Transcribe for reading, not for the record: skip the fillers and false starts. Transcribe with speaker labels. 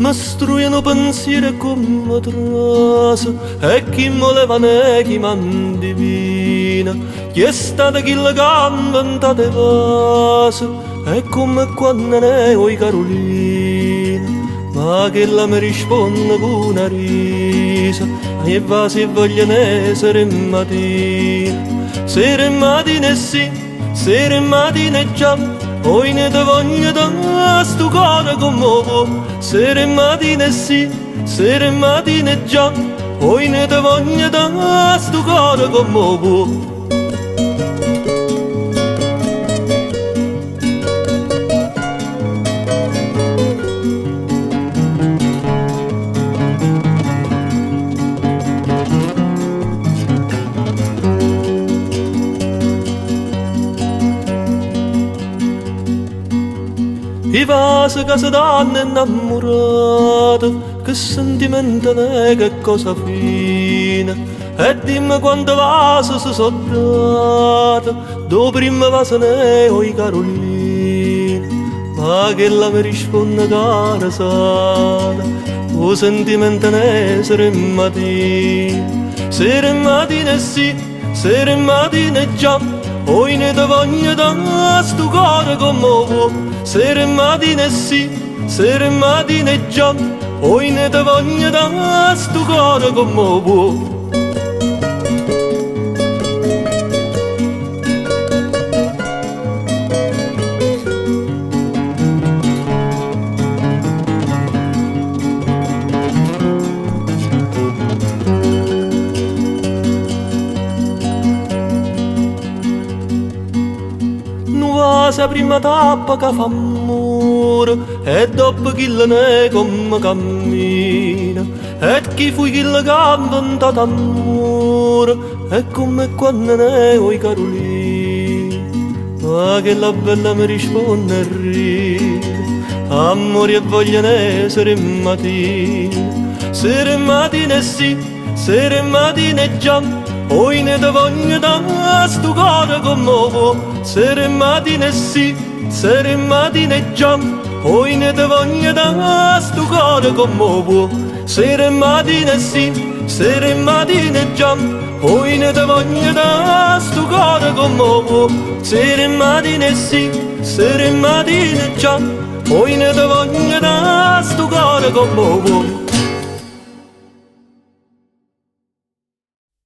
Speaker 1: M'struiano pensieri come trasa e chi voleva ne chi m'andivina. Chi è stata chi la gamba in tate vase è come quando ne oi Carolina. Ma che la mi risponde con una risa e va se voglio ne sera mattina. Sera mattina e sì, sera mattina e già, poi ne te voglio da sto cuore come vuoi. Sera mattina e sì, sera mattina e già, poi ne te voglio da sto cuore come vuoi. I vasi che si danno innamorati, che sentimento è, che cosa fine. E dimmi quante vasi si sono date, do prima vasi ne oi Carolina. Ma che la mi risponde cara sana, o sentimento ne sera mattina. Sera mattina e sì, sera mattina e già, poi ne te voglio da sto cuore come vuoi. Sera mattina e sì, sera mattina e già, poi ne te voglio da sto cuore come vuoi. La prima tappa che fa amore e dopo chi la ne come cammina e chi fu chi la canta in tanto amore è come quando ne oi Carolina. Ma che la bella mi risponde e ride, amore e voglia ne sera mattina. Sera mattina e sì, sera mattina e già, poi ne te voglio da sto cuore come vuoi. Sera mattina e sì, sera mattina e già, poi ne te voglio da sto cuore come vuoi. Sera mattina e sì, sera mattina e già, poi ne te voglio da sto cuore come vuoi. Sera mattina e sì, sera mattina e già, poi ne te voglio da sto cuore come vuoi.